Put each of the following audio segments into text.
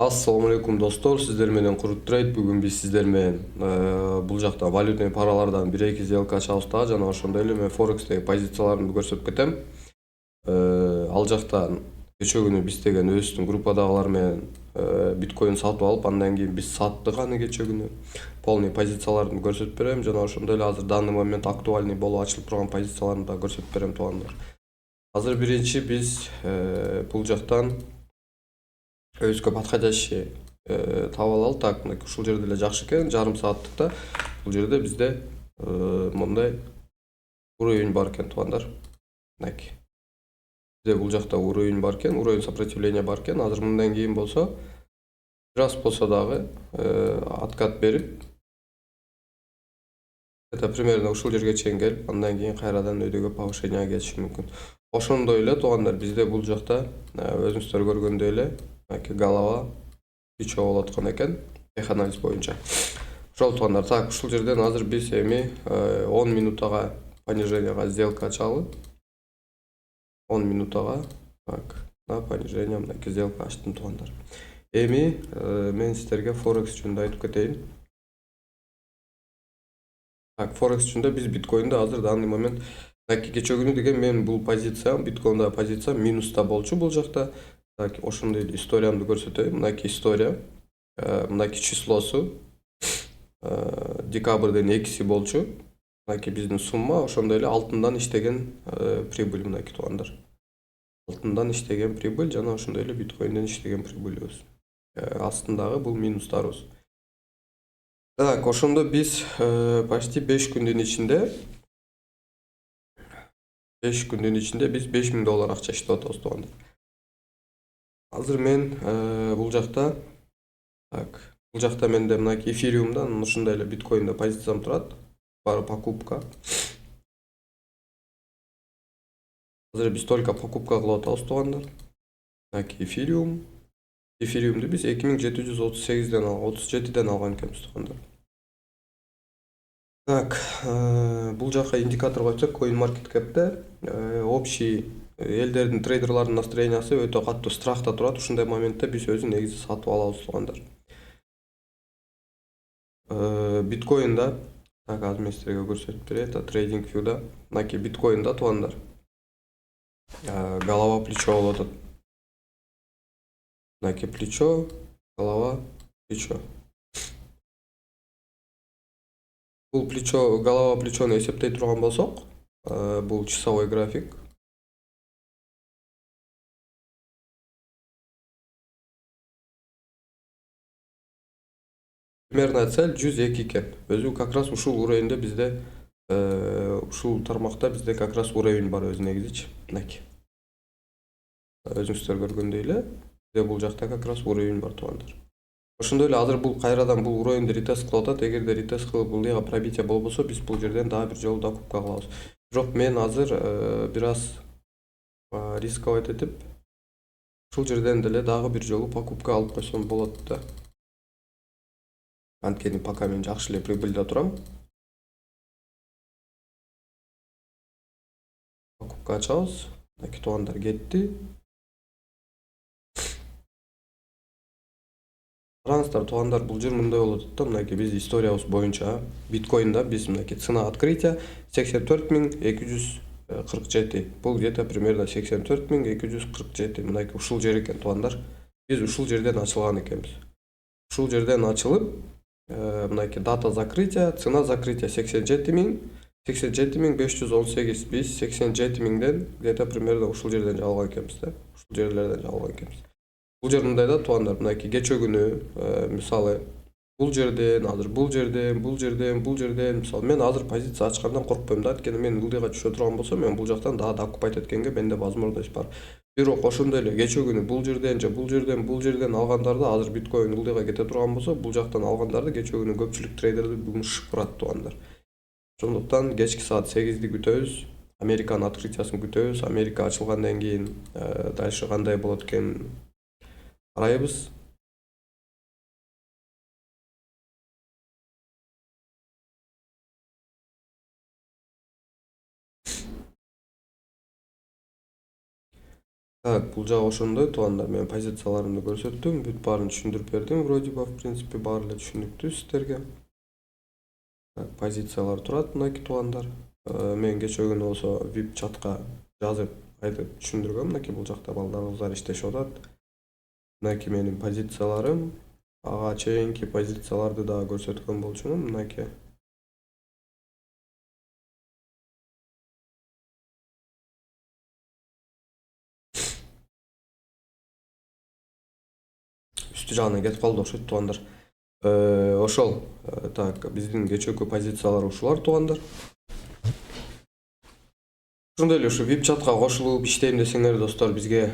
Ассаламу алейкум достор, сиздер менен Курут Трейд. Бүгүн биз сиздер менен бул жакта валютный паралардан 1-2 сделка ачабыз да, жана ошондой эле мен Форекстеги позицияларымды көрсөтүп кетем. Ал жакта кечээ күнү биз деген өзүбүздүн группадагылар менен биткоин сатып алып, андан кийин биз саттык аны кечээ күнү. Полный позицияларды көрсөтүп берем, жана ошондой эле азыр данный момент актуальный болуп ачылып турган позицияларымды да көрсөтүп берем туугандар. Азыр биринчи биз бул жактан өзгө подходящий таап алалы. Так, мынакей ушул жерде эле жакшы экен, жарым сааттыкта. Бул жерде бизде мындай уровень бар экен туугандар. Мынакей. Бизде бул жакта уровень бар экен, уровень сопротивления бар экен. Азыр мындан кийин болсо, бир аз болсо дагы откат берип, это примерно ушул жерге чейин келип, андан кийин кайрадан өйдөгө повышение кетиши мүмкүн. Ошондой эле туугандар, бизде бул жакта өзүңүздөр көргөндөй эле мынакей голова плечо болот экен теханализ боюнча. Ошол туугандар, так, ушул жерден азыр биз эми 10 минутага пониженияга сделка ачалы. 10 минутага так, на понижение мынакей сделка ачтым туугандар. Эми мен сиздерге Форекс жөнүндө айтып кетейин. Так, Форекс жөнүндө биз биткоинде азыр данный момент кечээ күнү деген мен бул позициям, биткоиндагы позициям минуста болчу бул жакта. Так, ошондой историямды көрсөтөйүн. Мынакей история, мынакей числосу декабрдын 2-си болчу. Мынакей биздин сумма, ошондой эле алтындан иштеген прибыль мынакей туугандар. Алтындан иштеген прибыль жана ошондой эле биткоинден иштеген прибыльбиз. Астындагы бул минустарыбыз. Так, ошондо биз почти 5 күндүн ичинде биз $5000 акча иштеп атабыз туугандар. Азыр мен бул жакта менде мынакей эфириумдан ушундай эле биткоинде позициям турат. Бары покупка. Азыр биз только покупка кылып атабыз туугандар. Мынакей эфириумду биз 2738ден 37ден алган экенбиз туугандар. Так, бул жака индикатор койсок, CoinMarketCap'те общий элдердин трейдерлардын настроениясы өтө катуу страхта турат. Ушундай моментте биз өзүн негизи сатып алабыз туугандар. Биткоинда, так, азыр мен силерге көрсөтүп берейин, это трейдинг вьюда. Мынакей биткоинда туугандар голова плечо болуп атат. Мынакей плечо, голова, плечо. Бул плечо, голова плечону эсептей турган болсок, бул часовой график. Примерно цель 102 экен. Өзү как раз ушул уровеньде бизде, ушул тармакта бизде как раз уровень бар өзү негизичи. Мынакей. Өзүңүздөр көргөндөй эле, бизде бул жакта как раз уровень бар туугандар. Ошондой эле азыр бул кайрадан бул уровеньди ретест кылып атат. Эгерде ретест кылып бул пробитие болбосо, биз бул жерден дагы бир жолу покупка кылабыз. Бирок мен азыр бир аз рисковать этип, ушул жерден деле дагы бир жолу покупка алып койсом болот да. Анткени пока мен жакшы эле прибыльде турам. Покупка ачабыз. Мынакей туугандар кетти. Караңыздар туугандар, бул жер мындай болуп атат да. Мынакей биз историябыз боюнча биткоинда биз мынакей цена открытия 84247. Бул где-то примерно 84247. Мынакей ушул жер экен туугандар. Биз ушул жерден ачылган экенбиз. Ушул жерден ачылып, мынакей дата закрытия, цена закрытия 87518. Биз 87000ден где-то примерно ушул жерден алган экенбиз да. Ушул жерлерден алган экенбиз. Бул жер мындай да туугандар, мынакей кечээ күнү мисалы бул жерден, азыр бул жерден мисалы мен азыр позиция ачкандан коркпойм да, анткени мен ылдыйга түшө турган болсом, мен бул жактан дагы оккупайт эткенге менде возможность бар. Бирок ошондой эле кечээ күнү бул жерден алгандарды, азыр биткоин ылдыйга кете турган болсо, бул жактан алгандарды кечээ күнү көпчүлүк трейдерди бүгүн шышып барат туугандар. Ошондуктан кечки саат 8'di күтөбүз. Американын открытиясын күтөбүз. Америка ачылгандан кийин дальше кандай болот экенин карайбыз. Так, бул жагы ошондой туугандар, мен позицияларымды көрсөттүм, бүт баарын түшүндүрүп бердим, вроде бы, в принципе, баары эле түшүнүктүү сиздерге. Так, позициялар турат мынакей туугандар. Мен кечээ күнү болсо VIP чатка жазып айтып түшүндүргөм, мынакей бул жакта балдарыбыздар иштешип атат. Мынакей менин позицияларым, ага чейинки позицияларды дагы көрсөткөн болчумун, мынакей. Үстү жагынан кетип калды окшойт туугандар. Ошол, так, биздин кечээкү позициялар ушулар туугандар. Ошондой эле ушу VIP чатка кошулуп иштейм десеңер достор, бизге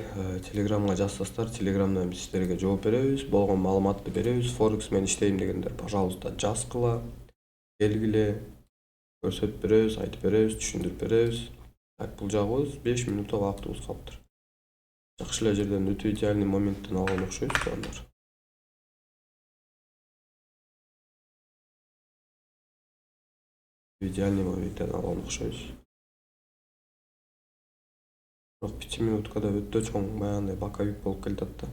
Телеграмга жазсаңыздар, Телеграмдан биз сиздерге жооп беребиз, болгон маалыматты беребиз. Форекс менен иштейм дегендер, пожалуйста, жазгыла, келгиле, көрсөтүп беребиз, айтып беребиз, түшүндүрүп беребиз. Так, бул жагыбыз 5 минутта убактыбыз калыптыр. Жакшы эле жерден өтө идеальный моменттен алган окшойбуз туугандар. Идеальный моменттен алган окшойбуз. Бирок 5 минуткада өтө чоң баягындай боковик болуп келатат да.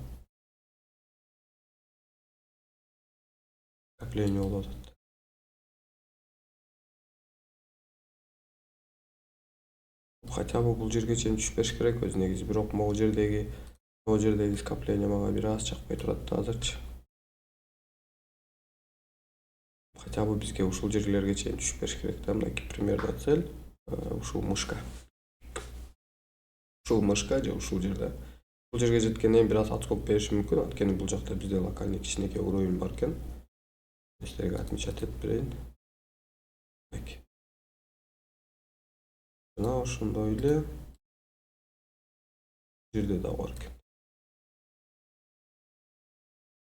Накопление болуп атат. Хотя бы бул жерге чейин түшүп бериш керек өзү негизи, бирок могу жердеги скопление мага бир аз жакпай турат да азырчы. Хотя бы бизге ушул жерлерге чейин түшүп бериш керек да, мынакей примерно цель ушул мышка. Ушул мышка же ушул жерде. Бул жерге жеткенден кийин бир аз отскок бериши мүмкүн, анткени бул жакта бизде локальный кичинекей уровень бар экен. Сиздерге отмечать этип берейин. Жана ошондой эле жерде да бар экен.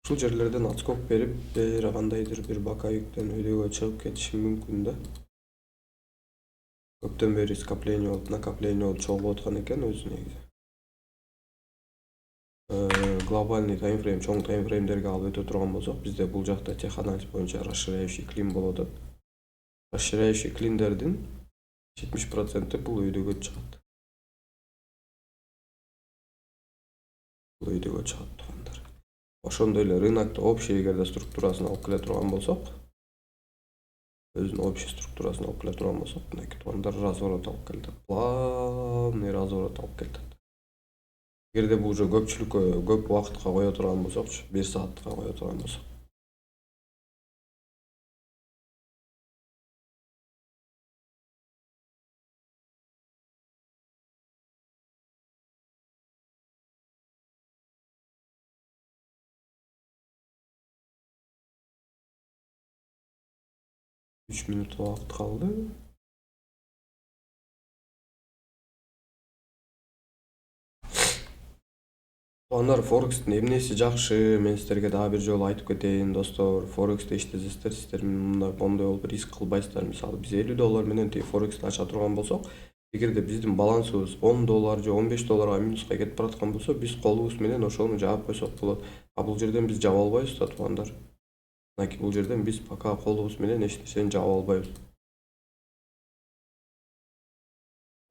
Ушул жерлерден отскок берип, бир кандайдыр бир боковиктен өйдөгө чыгып кетиши мүмкүн да. Көптөн бери скопление болуп, накопление болуп чогулуп аткан экен өзү негизи. Глобальный таймфрейм, чоң таймфреймдерге алып өтө турган болсок, бизде бул жакта теханализ боюнча расширяющий клин болуп атат. Расширяющий клиндердин 70% бул өйдөгө чыгат. Бул өйдөгө чыгат туугандар. Ошондой эле рынокто общий эгерде структурасын алып келе турган болсок, өзүнүн общий структурасын алып келе турган болсок, мынакей туугандар разворот алып келатат. Плавный разворот алып келатат. Эгерде бул уже көпчүлүккө көп убакытка кое турган болсокчу, 1 саатка кое турган болсок. Үч мүнөт убакыт калды. Туугандар, Форекстин эмнеси жакшы? Мен сиздерге дагы бир жолу айтып кетейин, достор. Форексте иштесеңиздер, сиздер мондой болуп риск кылбайсыздар. Мисалы, биз $50 менен тиги Форексти ача турган болсок, эгерде биздин балансыбыз $10 же $15 минуска кетип бараткан болсо, биз колубуз менен ошону жаап койсок болот. А бул жерден биз жаба албайбыз да, туугандар. Мынакей бул жерден биз пока колубуз менен эч нерсени жаба албайбыз.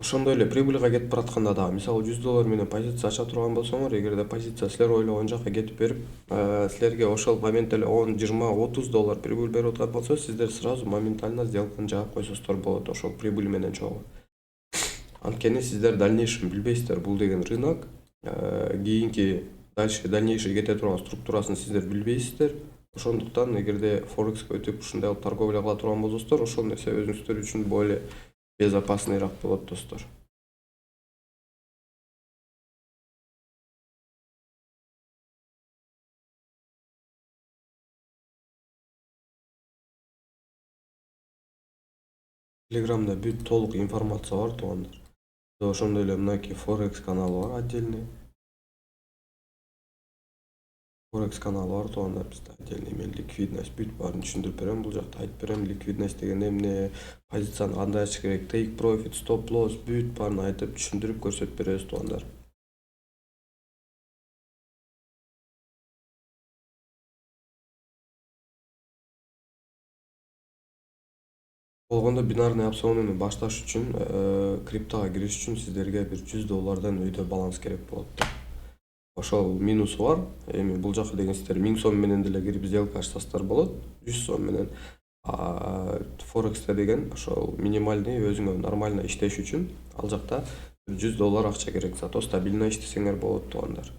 Ошондой эле прибыльга кетип баратканда дагы, мисалы, $100 менен позиция ача турган болсоңор, эгерде позиция силер ойлогон жакка кетип берип, силерге ошол момент эле 10, 20, $30 прибыль берип аткан болсо, сиздер сразу моментально сделканы жаап койсоңуздар болот ошол прибыль менен чогуу. Анткени сиздер дальнейшем билбейсиздер, бул деген рынок, кийинки дальнейший кете турган структурасын сиздер билбейсиздер. Ошондуктан эгерде Форекске өтүп ушундай торговля кыла турган болсоңуздар, ошол нерсе өзүңүздөр үчүн более безопасныйраак болот, достор. Телеграмда бүт толук информация бар, туугандар. Ошондой эле мынакей Форекс каналы бар отдельный. Форекс каналы бар, туугандар, бизде отдельный. Мен ликвидность бүт баарын түшүндүрүп берем, бул жакта айтып берем. Ликвидность деген эмне, позицияны кандай ачыш керек, take profit, stop loss бүт баарын айтып түшүндүрүп көрсөтүп беребиз, туугандар. Болгондо бинарный опционуну башташ үчүн криптога кириш үчүн сиздерге бир $100 өйдө баланс керек болот да. Ошол минусу бар. Эми бул жака деген сиздер 1000 сом менен деле кирип сделка ачсаңыздар болот. 100 сом менен. Форексте деген ошол минимальный өзүңө нормально иштеш үчүн ал жакта $100 акча керек. Зато стабильно иштесеңер болот туугандар.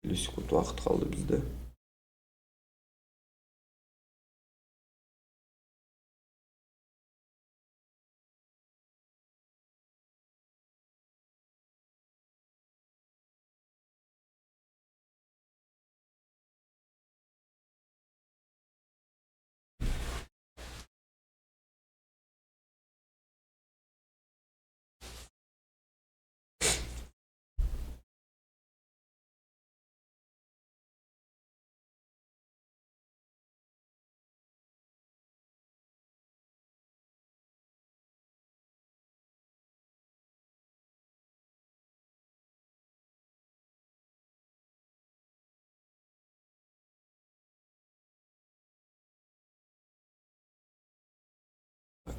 50 секунд вакыт калды бизде.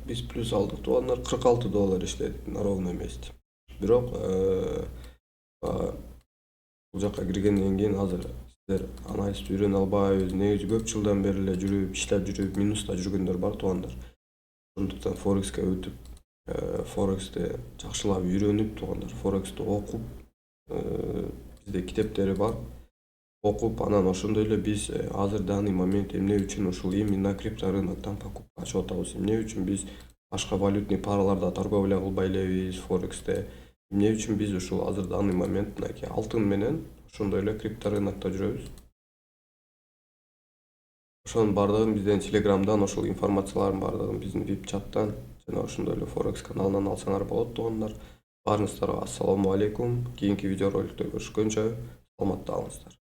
Биз плюс алдык туугандар, $46 иштедик на ровном месте. Бирок бул жака киргенден кийин азыр сиздер аналист үйрөнө албайбыз, негизи көп жылдан бери эле жүрүп, иштеп жүрүп, минуста жүргөндөр бар туугандар. Ошондуктан Форекске өтүп, Форексти жакшылап үйрөнүп туугандар, Форексти окуп, бизде китептери бар. Окуп, анан ошондой эле биз азыр данный момент эмне үчүн ушул именно крипто рыноктон покупка ачып атабыз, эмне үчүн биз башка валютный параларда торговля кылбай элебиз, Форексте, эмне үчүн биз ушул азыр данный момент мынакей алтын менен ошондой эле крипто рынокто жүрөбүз. Ошонун баардыгын бизден Телеграмдан, ошол информациялардын баардыгын биздин VIP чаттан жана ошондой эле Форекс каналынан алсаңар болот туугандар. Баарыңыздарга ассаламу алейкум. Кийинки видеороликте көрүшкөнчө саламатта калыңыздар.